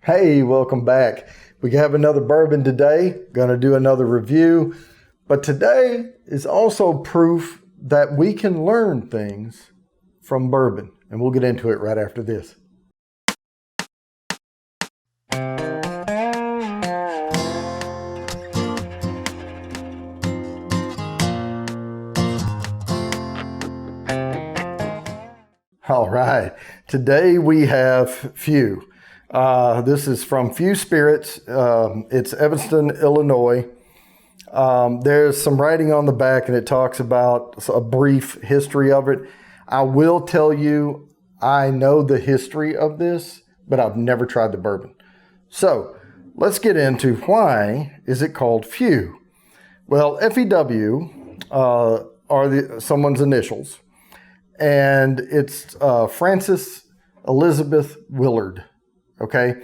Hey, welcome back. We have another bourbon today, going to do another review. But today is also proof that we can learn things from bourbon. And we'll get into it right after this. All right. Today we have Few. This is from Few Spirits. It's Evanston, Illinois. There's some writing on the back and it talks about a brief history of it. I will tell you, I know the history of this, but I've never tried the bourbon. So let's get into why is it called Few? Well, FEW are someone's initials, and it's Frances Elizabeth Willard. Okay,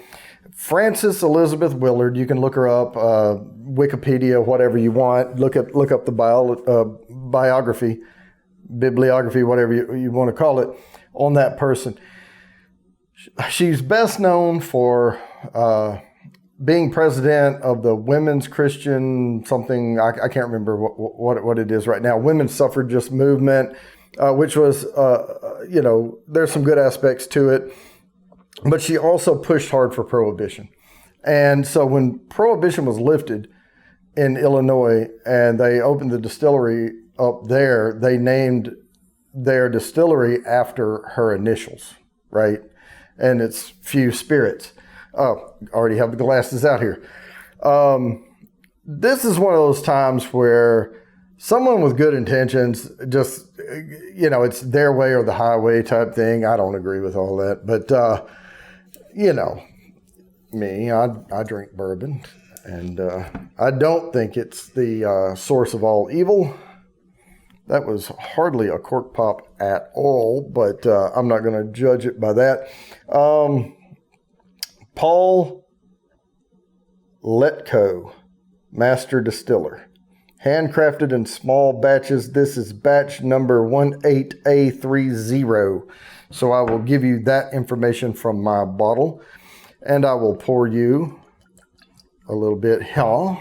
Frances Elizabeth Willard. You can look her up, Wikipedia, whatever you want. Look up the biography, bibliography, whatever you want to call it, on that person. She's best known for being president of the Women's Christian something. I can't remember what it is right now. Women's suffragist movement, which was there's some good aspects to it. But she also pushed hard for prohibition. And so when prohibition was lifted in Illinois and they opened the distillery up there, they named their distillery after her initials, right? And it's Few Spirits. Oh, already have the glasses out here. This is one of those times where someone with good intentions just, it's their way or the highway type thing. I don't agree with all that, but me, I drink bourbon, and I don't think it's the source of all evil. That was hardly a cork pop at all, but I'm not going to judge it by that. Paul Letko, Master Distiller. Handcrafted in small batches. This is batch number 18A30. So I will give you that information from my bottle, and I will pour you a little bit here.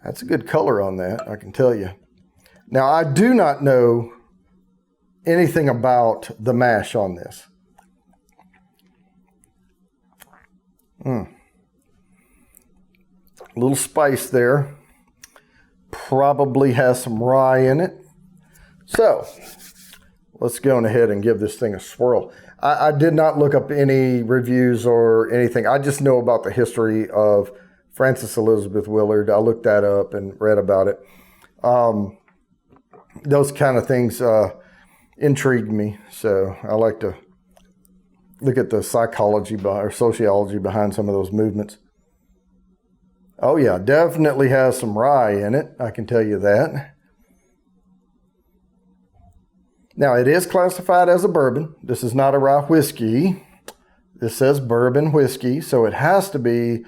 That's a good color on that, I can tell you. Now, I do not know anything about the mash on this. A little spice there. Probably has some rye in it. So let's go on ahead and give this thing a swirl. I did not look up any reviews or anything. I just know about the history of Frances Elizabeth Willard. I looked that up and read about it. Those kind of things intrigued me. So I like to look at the psychology or sociology behind some of those movements. Oh yeah, definitely has some rye in it. I can tell you that. Now, it is classified as a bourbon. This is not a rye whiskey. This says bourbon whiskey, so it has to be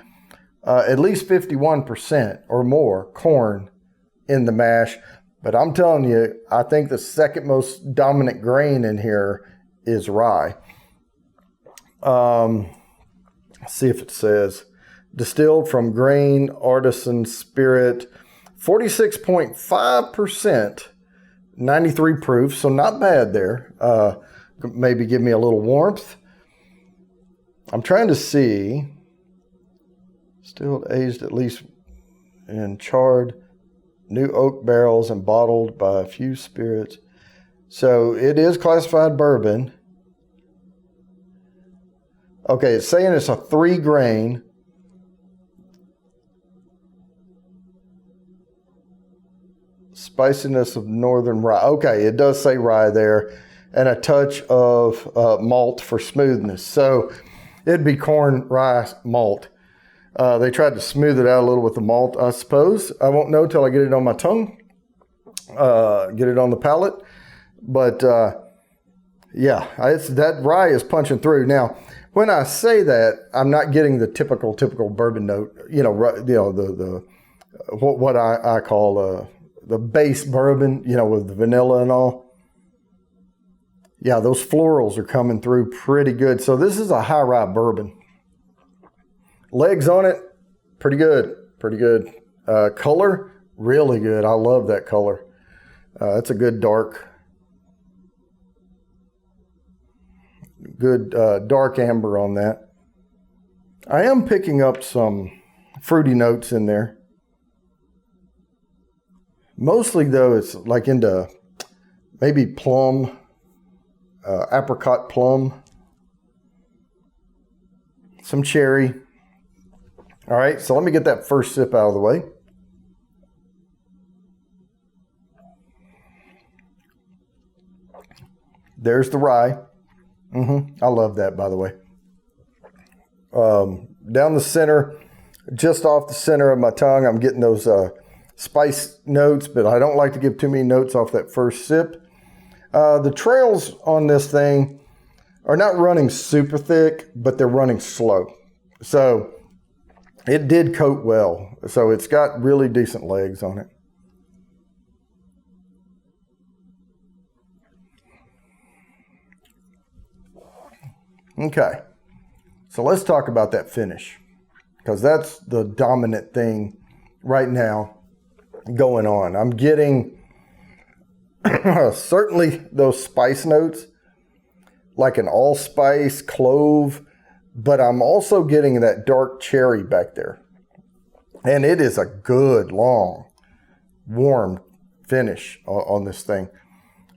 at least 51% or more corn in the mash. But I'm telling you, I think the second most dominant grain in here is rye. Let's see if it says distilled from grain, artisan spirit, 46.5%. 93 proof, so not bad there. Maybe give me a little warmth. I'm trying to see. Still aged at least in charred new oak barrels and bottled by Few Spirits. So it is classified bourbon. Okay, it's saying it's a 3 grain. Spiciness of northern rye. Okay, it does say rye there, and a touch of malt for smoothness. So it'd be corn, rye, malt. They tried to smooth it out a little with the malt, I suppose. I won't know till I get it on my tongue, get it on the palate. But yeah, that rye is punching through. Now, when I say that, I'm not getting the typical bourbon note. What I call the base bourbon, with the vanilla and all. Yeah, those florals are coming through pretty good. So this is a high rye bourbon. Legs on it, pretty good, pretty good. Color, really good. I love that color. It's a good dark amber on that. I am picking up some fruity notes in there. Mostly though, it's like into maybe plum, apricot plum, some cherry. All right, so let me get that first sip out of the way. There's the rye. I love that, by the way. Down the center, just off the center of my tongue, I'm getting those spice notes, but I don't like to give too many notes off that first sip. The trails on this thing are not running super thick, but they're running slow. So it did coat well. So it's got really decent legs on it. Okay, so let's talk about that finish, because that's the dominant thing right now going on. I'm getting certainly those spice notes, like an allspice, clove, but I'm also getting that dark cherry back there. And it is a good, long, warm finish on this thing.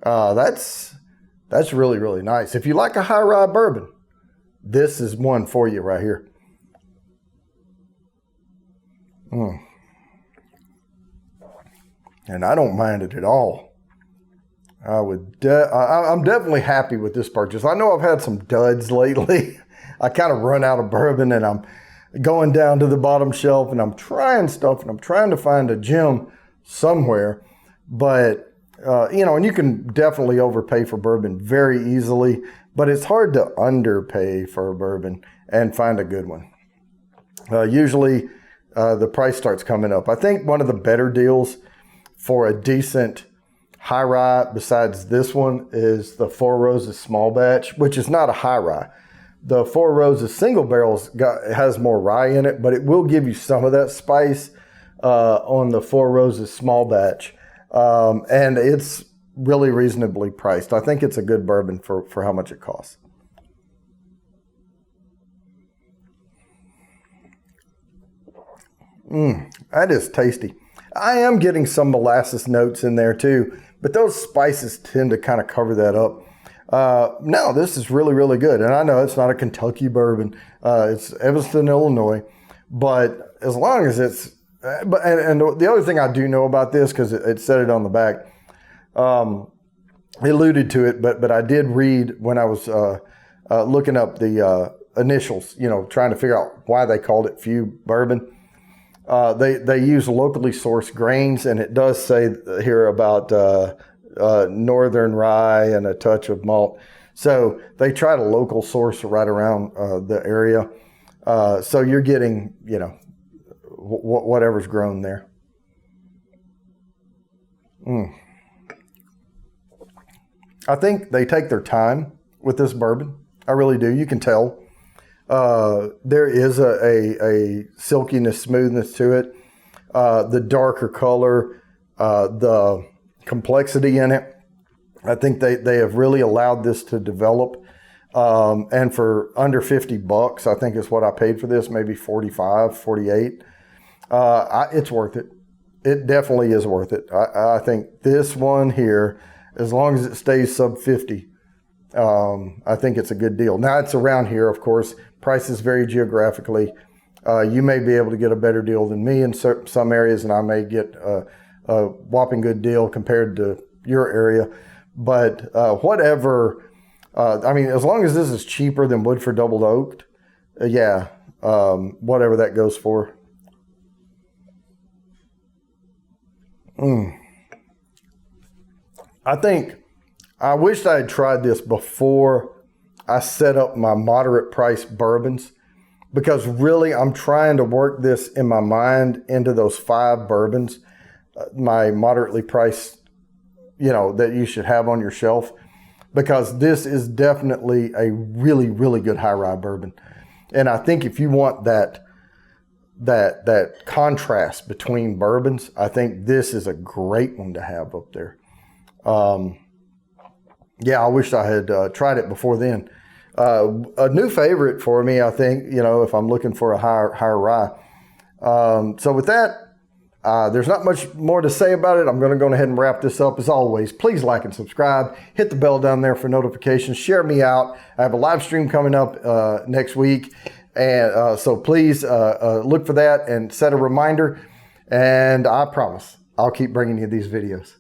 That's really, really nice. If you like a high rye bourbon, this is one for you right here. And I don't mind it at all. I'm definitely happy with this purchase. I know I've had some duds lately. I kind of run out of bourbon and I'm going down to the bottom shelf and I'm trying stuff and I'm trying to find a gem somewhere. But, and you can definitely overpay for bourbon very easily, but it's hard to underpay for a bourbon and find a good one. Usually the price starts coming up. I think one of the better deals for a decent high rye besides this one is the Four Roses small batch, which is not a high rye. The Four Roses single barrels has more rye in it, but it will give you some of that spice on the Four Roses small batch. And it's really reasonably priced. I think it's a good bourbon for how much it costs. That is tasty. I am getting some molasses notes in there too, but those spices tend to kind of cover that up. No, this is really, really good. And I know it's not a Kentucky bourbon. It's Evanston, Illinois. But as long as it's, and the other thing I do know about this, because it said it on the back, alluded to it, but I did read when I was looking up the initials, trying to figure out why they called it Few Bourbon. They use locally sourced grains, and it does say here about northern rye and a touch of malt. So they try to local source right around the area. So you're getting, whatever's grown there. I think they take their time with this bourbon. I really do. You can tell. There is a silkiness, smoothness to it. The darker color, the complexity in it. I think they have really allowed this to develop. And for under $50, I think is what I paid for this, maybe 45, 48. It's worth it. It definitely is worth it. I think this one here, as long as it stays sub 50, I think it's a good deal. Now it's around here, of course. Prices vary geographically. You may be able to get a better deal than me in some areas, and I may get a whopping good deal compared to your area. But whatever, as long as this is cheaper than Woodford Double Oaked, whatever that goes for. I wished I had tried this before I set up my moderate price bourbons, because really I'm trying to work this in my mind into those 5 bourbons, my moderately priced, that you should have on your shelf, because this is definitely a really, really good high rye bourbon. And I think if you want that that contrast between bourbons, I think this is a great one to have up there. Yeah, I wish I had tried it before then. A new favorite for me, I think, if I'm looking for a higher rye. So with that, there's not much more to say about it. I'm going to go ahead and wrap this up. As always, please like and subscribe. Hit the bell down there for notifications. Share me out. I have a live stream coming up next week. And so please look for that and set a reminder. And I promise I'll keep bringing you these videos.